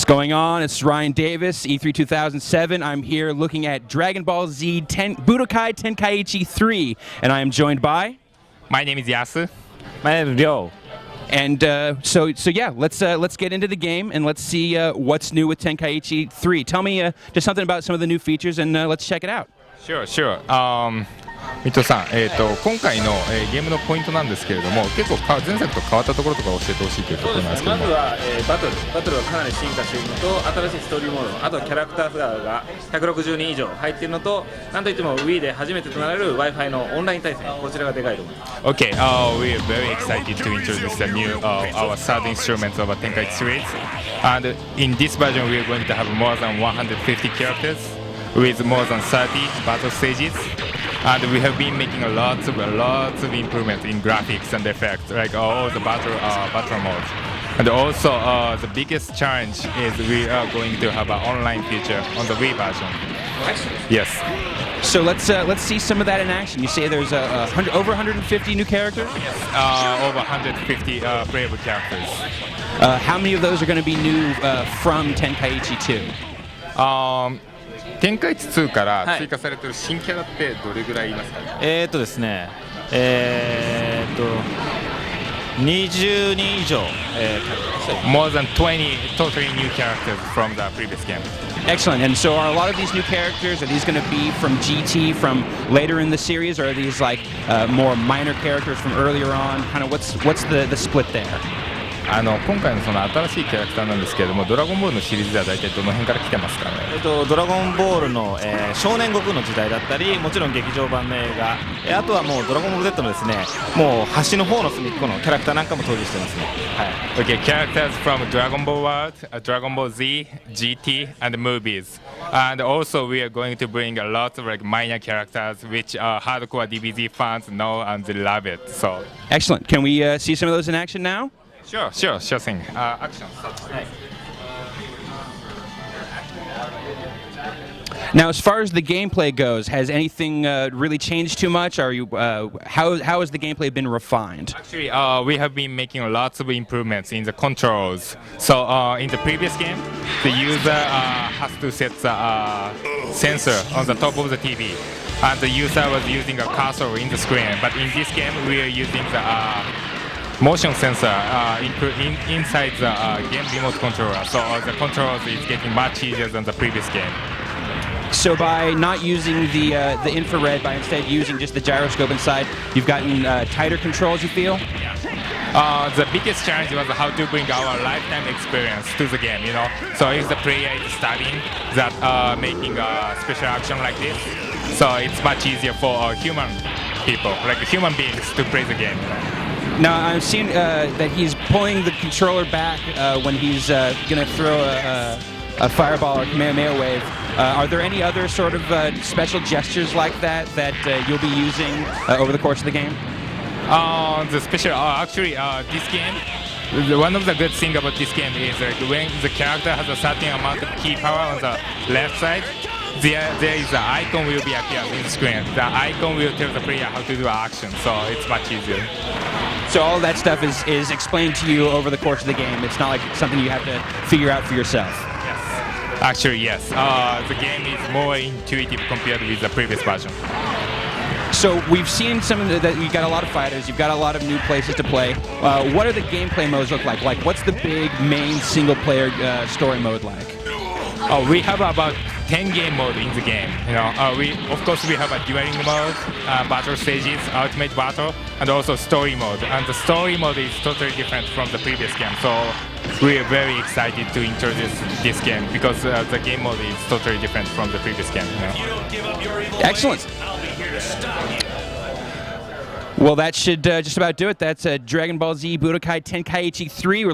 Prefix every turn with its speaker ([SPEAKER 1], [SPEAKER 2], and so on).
[SPEAKER 1] Going on? It's Ryan Davis, E3 2007. I'm here looking at Dragon Ball Z Budokai Tenkaichi 3, and I am joined by.
[SPEAKER 2] My name is Yasu.
[SPEAKER 3] My name is Ryo.
[SPEAKER 1] And so yeah, let's get into the game and let's see what's new with Tenkaichi 3. Tell me just something about some of the new features, and let's check it out.
[SPEAKER 2] Sure. 伊藤さん、今回の、ゲームのポイントなんですけれども、結構前作と変わったところとか教えてほしいというところなんですけども。
[SPEAKER 3] まずは、バトルがかなり進化しているのと、新しいストーリーモード、あとはキャラクター数が160人以上入っているのと、なんといっても Wii で初めてとなる Wi-Fi のオンライン対戦、こちらがでかいと思います。
[SPEAKER 2] Okay, we are very excited to introduce the new our third instrument of a Tenkaichi series, and in this version we are going to have more than 150 characters with more than 30 battle stages. And we have been making lots of improvements in graphics and effects, like all the battle modes. And also, the biggest challenge is we are going to have an online feature on the Wii version. Yes.
[SPEAKER 1] So let's see some of that in action. You say there's over 150 new characters?
[SPEAKER 2] Yes, over 150 playable characters.
[SPEAKER 1] How many of those are going to be new from Tenkaichi 2?
[SPEAKER 2] 天下一2から追加されている新キャラってどれぐらいいますかね。
[SPEAKER 3] ですね、20人以上、
[SPEAKER 2] More than 20 totally new characters from the previous game.
[SPEAKER 1] Excellent. And so are a lot of these new characters, are these going to be from GT from later in the series, or are these like more minor characters from earlier on? Kind of what's the split there?
[SPEAKER 2] 今回のその新しいキャラクターなんですけれども、ドラゴンボールのシリーズでは大体どの辺から来てますかね。
[SPEAKER 3] ドラゴンボールの、少年悟空の時代だったり、もちろん劇場版の映画、あとはもうドラゴンボール Z のですね、もう端の方の隅っこのキャラクターなんかも登場してますね。はい。
[SPEAKER 2] Okay, characters from Dragon Ball World, Dragon Ball Z, GT, and movies. And also we are going to bring a lot of like minor characters which hardcore DBZ fans know and they love it. So.
[SPEAKER 1] Excellent. Can we see some of those in action now?
[SPEAKER 2] Sure thing. Action.
[SPEAKER 1] Now, as far as the gameplay goes, has anything really changed too much? Are you how has the gameplay been refined?
[SPEAKER 2] Actually, we have been making lots of improvements in the controls. So, in the previous game, the user has to set the sensor on the top of the TV, and the user was using a cursor in the screen. But in this game, we are using the motion sensor inside the game remote controller, so the controls is getting much easier than the previous game.
[SPEAKER 1] So by not using the infrared, by instead using just the gyroscope inside, you've gotten tighter controls, you feel?
[SPEAKER 2] Yeah. The biggest challenge was how to bring our lifetime experience to the game, you know. So if the player is studying that making a special action like this, so it's much easier for human people, like human beings, to play the game.
[SPEAKER 1] Now, I'm seeing that he's pulling the controller back when he's going to throw a fireball or Kamehameha wave. Are there any other sort of special gestures like that you'll be using over the course of the game?
[SPEAKER 2] The special, actually, this game, one of the good things about this game is that when the character has a certain amount of key power on the left side, there is an icon will be appearing in the screen. The icon will tell the player how to do action, so it's much easier.
[SPEAKER 1] So all that stuff is explained to you over the course of the game. It's not like something you have to figure out for yourself.
[SPEAKER 2] Yes. Actually, yes. The game is more intuitive compared with the previous version.
[SPEAKER 1] So we've seen that you've got a lot of fighters, you've got a lot of new places to play. What are the gameplay modes look like? Like, what's the big main single-player story mode like?
[SPEAKER 2] We have about 10 game mode in the game. You know, of course we have a dueling mode, battle stages, ultimate battle, and also story mode. And the story mode is totally different from the previous game. So we are very excited to introduce this game because the game mode is totally different from the previous game. You know?
[SPEAKER 1] Excellent. Well, that should just about do it. That's Dragon Ball Z Budokai Tenkaichi 3.